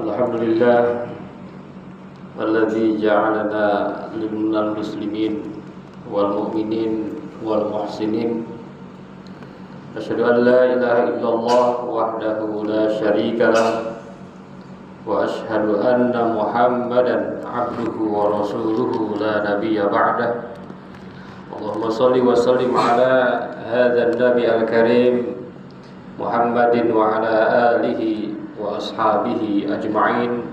Alhamdulillah alladzi ja'alana minal muslimin wal mu'minin wal muhsinin. Asyhadu an la ilaha illallah wahdahu la syarika lah wa asyhadu anna Muhammadan abduhu wa rasuluhu la nabiyya ba'dah. Allahumma shalli wa sallim ala hadzal nabi al-karim Muhammadin wa ala alihi wa ashabihi ajma'in.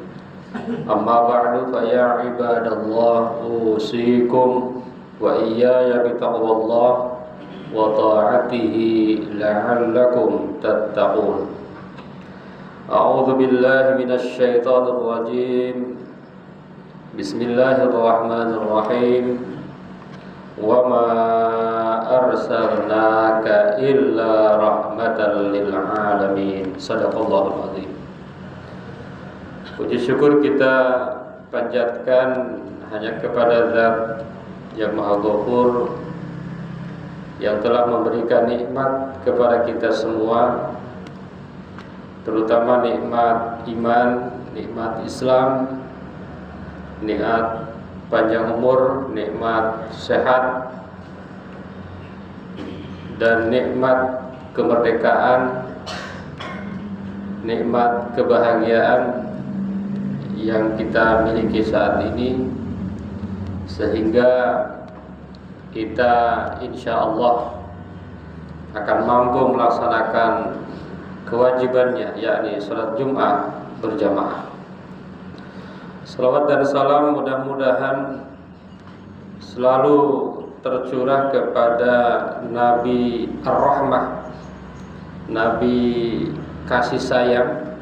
Amma ba'du fa ya ibadallah usikum wa iyaya bitaqwallah wa ta'atihi la'allakum tattaqun. A'udzu billahi minasy syaithanir rajim. Bismillahirrahmanirrahim. Wa ma arsalnaka illa rahmatan lil alamin. Shadaqallahul azim. Puji syukur kita panjatkan hanya kepada Zat yang Maha Ghafur, yang telah memberikan nikmat kepada kita semua, terutama nikmat iman, nikmat Islam, nikmat panjang umur, nikmat sehat, dan nikmat kemerdekaan, nikmat kebahagiaan yang kita miliki saat ini, sehingga kita insya Allah akan mampu melaksanakan kewajibannya, yakni salat Jumat berjamaah. Salawat dan salam mudah-mudahan selalu tercurah kepada Nabi Ar-Rahmah, Nabi kasih sayang,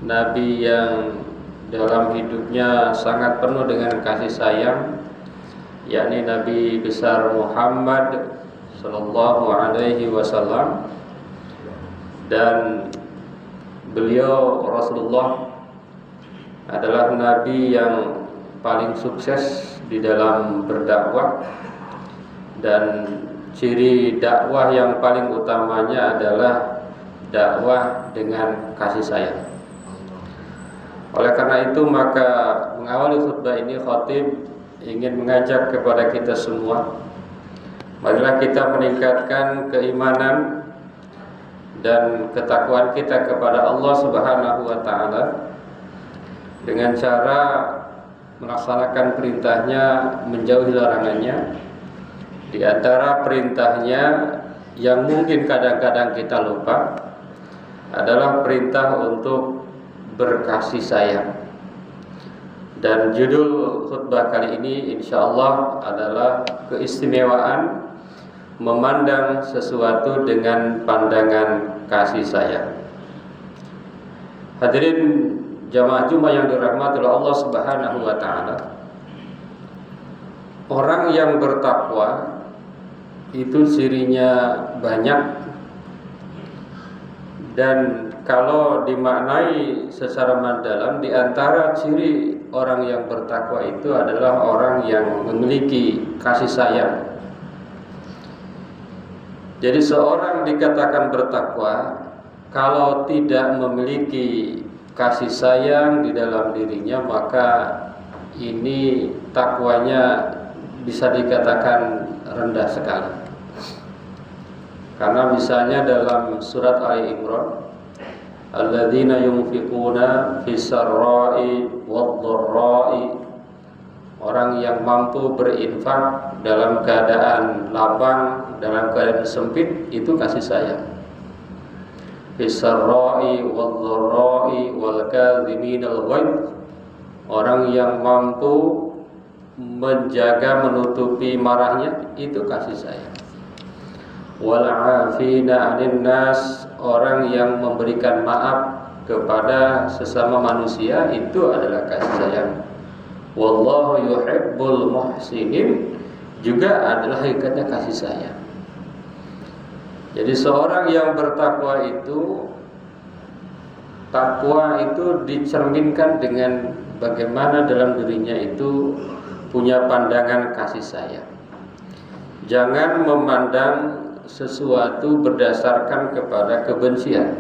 Nabi yang dalam hidupnya sangat penuh dengan kasih sayang, yakni Nabi besar Muhammad sallallahu alaihi wasallam. Dan beliau Rasulullah adalah Nabi yang paling sukses di dalam berdakwah, dan ciri dakwah yang paling utamanya adalah dakwah dengan kasih sayang. Oleh karena itu, maka mengawali khutbah ini khatib ingin mengajak kepada kita semua, marilah kita meningkatkan keimanan dan ketakwaan kita kepada Allah Subhanahu wa taala dengan cara melaksanakan perintahnya, menjauhi larangannya. Di antara perintahnya yang mungkin kadang-kadang kita lupa adalah perintah untuk berkasih sayang. Dan judul khutbah kali ini insyaallah adalah keistimewaan memandang sesuatu dengan pandangan kasih sayang. Hadirin jamaah Jumat yang dirahmati oleh Allah Subhanahu wa taala, orang yang bertakwa itu cirinya banyak, dan kalau dimaknai secara mendalam, di antara ciri orang yang bertakwa itu adalah orang yang memiliki kasih sayang. Jadi seorang dikatakan bertakwa kalau tidak memiliki kasih sayang di dalam dirinya, maka ini takwanya bisa dikatakan rendah sekali. Karena misalnya dalam surat Ali Imran, alladzina yunfiquna fis-sarra'i wad-dharra'i, orang yang mampu berinfak dalam keadaan lapang, dalam keadaan sempit, itu kasih sayang. Fis-sarra'i wad-dharra'i wal kadhiminal ghaidh, orang yang mampu menjaga, menutupi marahnya, itu kasih sayang. Wal 'afina 'anil nas, orang yang memberikan maaf kepada sesama manusia, itu adalah kasih sayang. Wallahu yuhibbul muhsinin, juga adalah hakikatnya kasih sayang. Jadi seorang yang bertakwa itu, takwa itu dicerminkan dengan bagaimana dalam dirinya itu punya pandangan kasih sayang. Jangan memandang sesuatu berdasarkan kepada kebencian.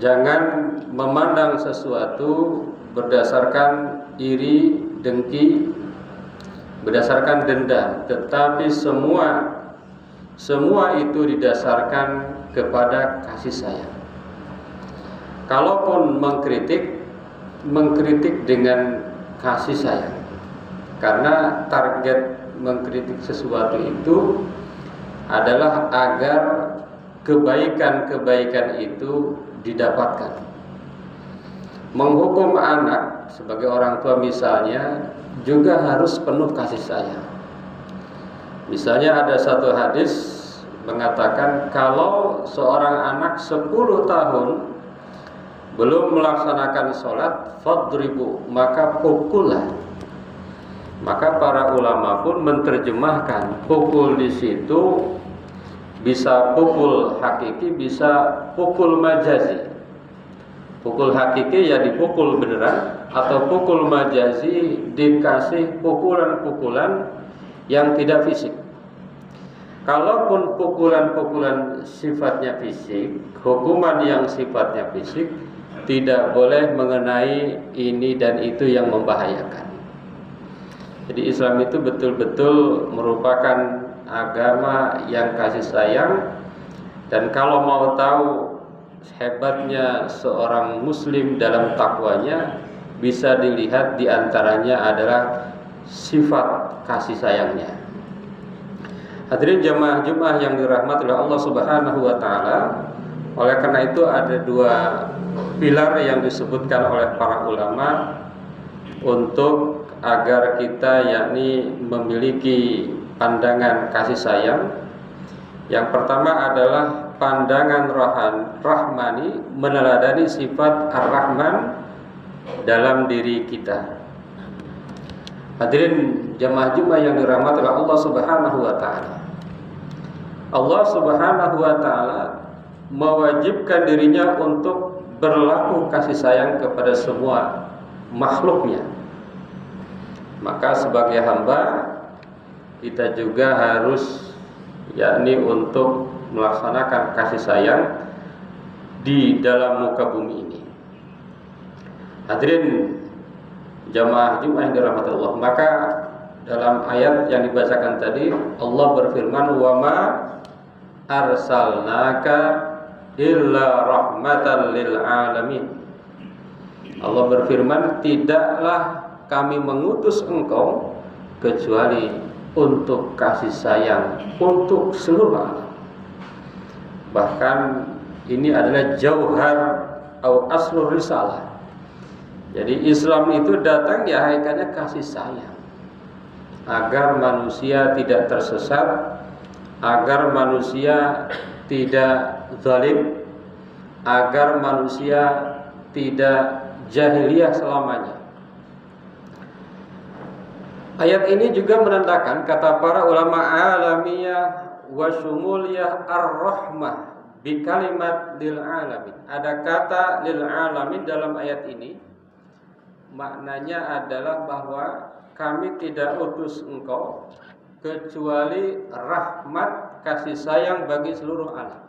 Jangan memandang sesuatu berdasarkan iri, dengki, berdasarkan dendam, tetapi semua itu didasarkan kepada kasih sayang. Kalaupun mengkritik dengan kasih sayang, karena target mengkritik sesuatu itu adalah agar kebaikan-kebaikan itu didapatkan. Menghukum anak sebagai orang tua misalnya juga harus penuh kasih sayang. Misalnya ada satu hadis mengatakan kalau seorang anak 10 tahun belum melaksanakan sholat, fadribu, maka pukullah. Maka para ulama pun menerjemahkan pukul di situ bisa pukul hakiki, bisa pukul majazi. Pukul hakiki ya dipukul beneran, atau pukul majazi dikasih pukulan-pukulan yang tidak fisik. Kalaupun pukulan-pukulan sifatnya fisik, hukuman yang sifatnya fisik tidak boleh mengenai ini dan itu yang membahayakan. Jadi Islam itu betul-betul merupakan agama yang kasih sayang. Dan kalau mau tahu hebatnya seorang muslim dalam takwanya, bisa dilihat diantaranya adalah sifat kasih sayangnya. Hadirin jamaah Jumat yang dirahmati oleh Allah Subhanahu wa taala, oleh karena itu ada dua pilar yang disebutkan oleh para ulama untuk agar kita yakni memiliki pandangan kasih sayang. Yang pertama adalah pandangan rahmani, meneladani sifat ar-Rahman dalam diri kita. Hadirin jamaah Jumat yang dirahmati oleh Allah Subhanahu wa taala. Allah Subhanahu wa taala mewajibkan dirinya untuk berlaku kasih sayang kepada semua makhluknya. Maka sebagai hamba kita juga harus yakni untuk melaksanakan kasih sayang di dalam muka bumi ini. Hadirin jamaah Jumat yang dirahmati Allah, maka dalam ayat yang dibacakan tadi Allah berfirman, wa ma arsalnaka illa rahmatan lil alamin. Allah berfirman, tidaklah kami mengutus engkau kecuali untuk kasih sayang untuk seluruh alam. Bahkan ini adalah jauhar atau aslur risalah. Jadi Islam itu datang ya hakikatnya kasih sayang, agar manusia tidak tersesat, agar manusia tidak zalim, agar manusia tidak jahiliyah selamanya. Ayat ini juga menandakan kata para ulama alamiyah wa syumuliyah ar-rahmah bi kalimat lil alamin. Ada kata lil alamin dalam ayat ini, maknanya adalah bahwa kami tidak utus engkau kecuali rahmat kasih sayang bagi seluruh alam.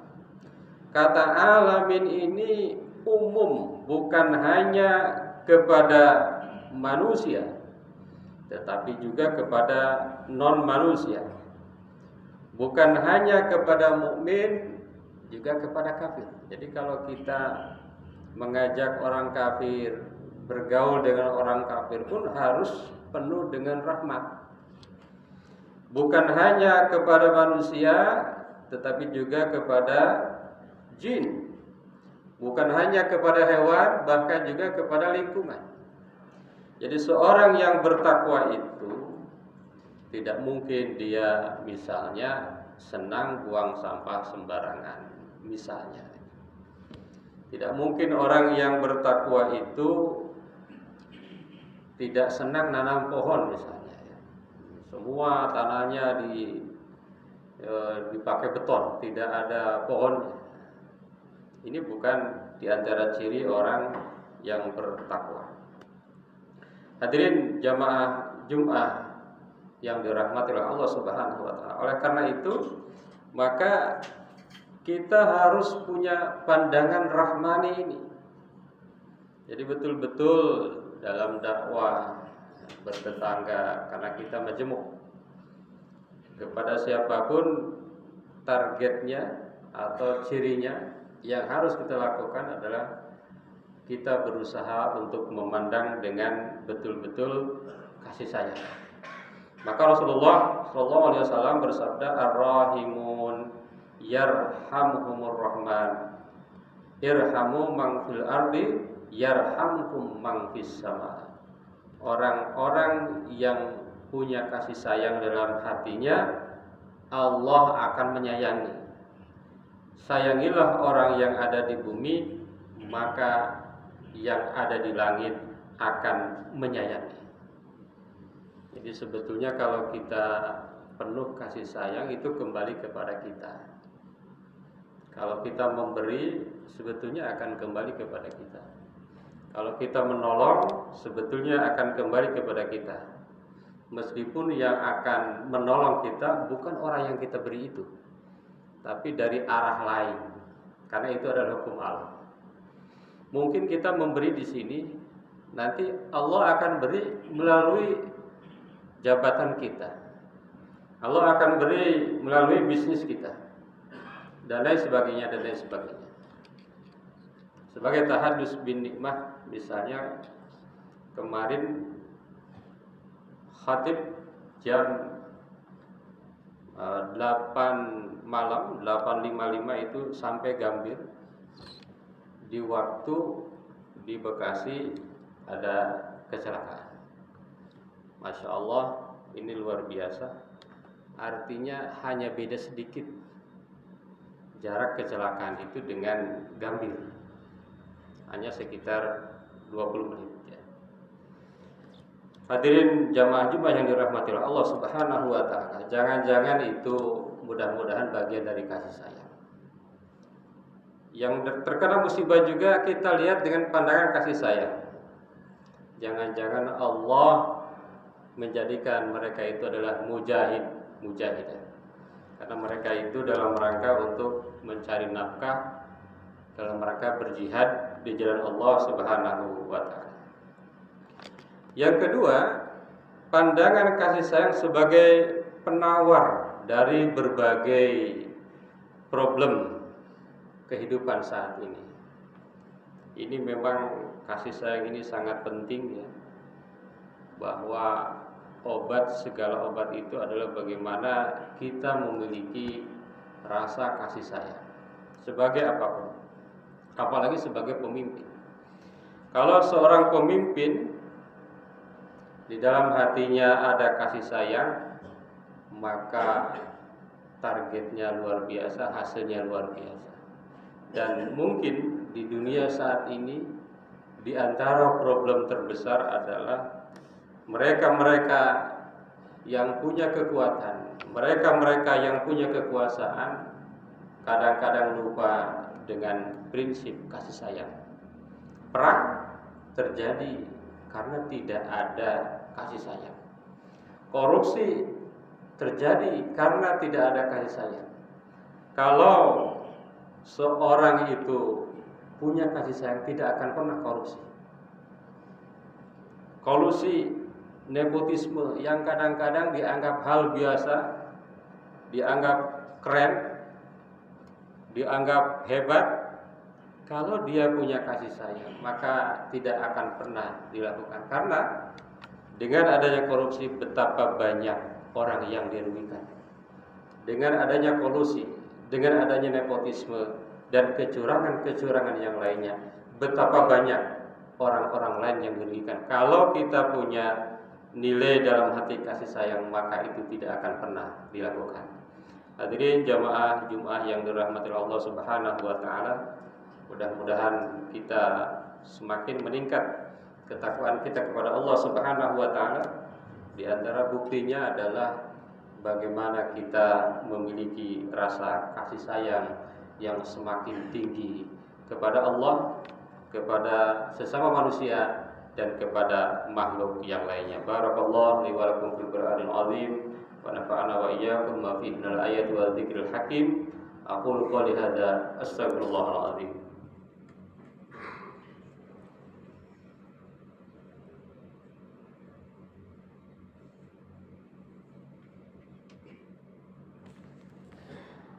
Kata alamin ini umum, bukan hanya kepada manusia, tetapi juga kepada non manusia. Bukan hanya kepada mukmin, juga kepada kafir. Jadi kalau kita mengajak orang kafir, bergaul dengan orang kafir pun harus penuh dengan rahmat. Bukan hanya kepada manusia, tetapi juga kepada jin. Bukan hanya kepada hewan, bahkan juga kepada lingkungan. Jadi seorang yang bertakwa itu tidak mungkin dia misalnya senang buang sampah sembarangan, misalnya. Tidak mungkin orang yang bertakwa itu tidak senang nanam pohon misalnya. Semua tanahnya dipakai beton, tidak ada pohon. Ini bukan di antara ciri orang yang bertakwa. Hadirin jamaah Jumat yang dirahmati oleh Allah Subhanahu wa taala. Oleh karena itu, maka kita harus punya pandangan rahmani ini. Jadi betul-betul dalam dakwah bertetangga, karena kita majemuk, kepada siapapun targetnya atau cirinya yang harus kita lakukan adalah kita berusaha untuk memandang dengan betul-betul kasih sayang. Maka Rasulullah SAW bersabda, ar-rahimun yarhamhumur rahman, irhamu man fil ardi yarhamkum man fis sama. Orang-orang yang punya kasih sayang dalam hatinya, Allah akan menyayangi. Sayangilah orang yang ada di bumi, maka yang ada di langit akan menyayangi. Jadi sebetulnya kalau kita penuh kasih sayang, itu kembali kepada kita. Kalau kita memberi, sebetulnya akan kembali kepada kita. Kalau kita menolong, sebetulnya akan kembali kepada kita. Meskipun yang akan menolong kita bukan orang yang kita beri itu, tapi dari arah lain, karena itu adalah hukum Allah. Mungkin kita memberi di sini, nanti Allah akan beri melalui jabatan kita, Allah akan beri melalui bisnis kita, dan lain sebagainya, dan lain sebagainya. Sebagai tahadus bin nikmah, misalnya kemarin khatib jam 8 malam, 8.55 itu sampai Gambir. Di waktu di Bekasi ada kecelakaan. Masya Allah, ini luar biasa. Artinya hanya beda sedikit jarak kecelakaan itu dengan Gambir, hanya sekitar 20 menit ya. Hadirin jamaah Jumat yang dirahmati Allah Subhanahu wa taala, jangan-jangan itu mudah-mudahan bagian dari kasih sayang. Yang terkena musibah juga kita lihat dengan pandangan kasih sayang. Jangan-jangan Allah menjadikan mereka itu adalah mujahidah. Karena mereka itu dalam rangka untuk mencari nafkah, dalam rangka berjihad di jalan Allah Subhanahu wa taala. Yang kedua, pandangan kasih sayang sebagai penawar dari berbagai problem kehidupan saat ini. Ini memang kasih sayang ini sangat penting ya, bahwa segala obat itu adalah bagaimana kita memiliki rasa kasih sayang sebagai apapun, apalagi sebagai pemimpin. Kalau seorang pemimpin di dalam hatinya ada kasih sayang, maka targetnya luar biasa, hasilnya luar biasa. Dan mungkin di dunia saat ini, di antara problem terbesar adalah mereka-mereka yang punya kekuatan, mereka-mereka yang punya kekuasaan, kadang-kadang lupa dengan prinsip kasih sayang. Perang terjadi karena tidak ada kasih sayang. Korupsi terjadi karena tidak ada kasih sayang. Kalau seorang itu punya kasih sayang, tidak akan pernah korupsi. Kolusi, nepotisme yang kadang-kadang dianggap hal biasa, dianggap keren, dianggap hebat, kalau dia punya kasih sayang, maka tidak akan pernah dilakukan. Karena dengan adanya korupsi, betapa banyak orang yang dirugikan. Dengan adanya kolusi, dengan adanya nepotisme dan kecurangan-kecurangan yang lainnya, betapa banyak orang-orang lain yang dirugikan. Kalau kita punya nilai dalam hati kasih sayang, maka itu tidak akan pernah dilakukan. Hadirin jamaah Jumat yang dirahmati Allah Subhanahu wa taala, mudah-mudahan kita semakin meningkat ketakwaan kita kepada Allah Subhanahu wa taala. Di antara buktinya adalah bagaimana kita memiliki rasa kasih sayang yang semakin tinggi kepada Allah, kepada sesama manusia, dan kepada makhluk yang lainnya. Barakallahu li wa lakum fil Qur'anil azim wa nafa'ana wa iyyakum ma fihi minal ayati wa dzikril hakim. Aqulu qouli hadza astaghfirullahal azim.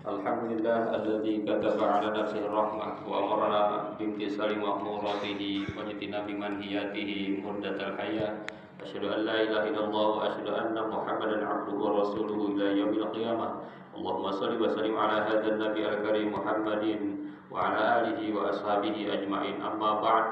Alhamdulillah alladzi kataba ala nafsihi rahmah wa amarna bimtisali ma'muratihi wa jitinabi manhiyatihi muddatal hayah. Asyhadu an la ilaha illallah wa asyhadu anna Muhammadan abduhu wa rasuluhu ila yaumil qiyamah. Allahumma shalli wa sallim ala hadzal nabi al-karim Muhammadin wa ala alihi wa ashabihi ajma'in. Amma ba'd.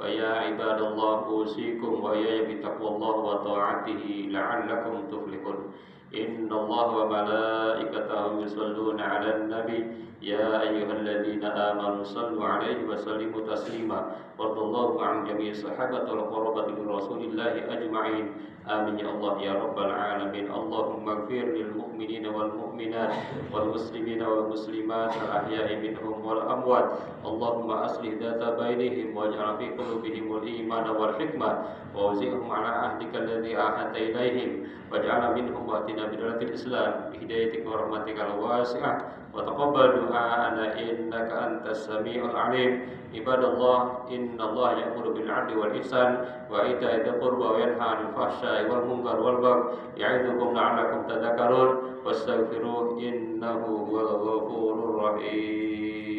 Fa ya ibadallah usikum wa ya bi taqwallahi wa ta'atihi la'allakum tuflihun. إن الله وملائكته يصلون على النبي يا أيها الذين آمنوا صلوا عليه وسلموا تسليما وارض الله عن جميع الصحابة والقرابة من رسول الله أجمعين آمين يا الله يا رب العالمين اللهم اغفر للمؤمنين والمؤمنات والمسلمين والمسلمات الأحياء منهم والأموات اللهم أصلح ذات بينهم واجعل في قلوبهم الإيمان والحكمة ووزعهم على عهدك الذي عاهدت إليهم واجعل منهم واتنا بدولة الإسلام بهدايتك ورحمتك الواسعة وتقبل دعاءنا إنك أنت السميع العليم عباد الله إن الله يأمر بالعدل والإحسان وإيتاء ذي القربى وينهى عن الفحشاء والمنكر والبغي يعظكم لعلكم تذكرون واستغفروه إنه هو الغفور الرحيم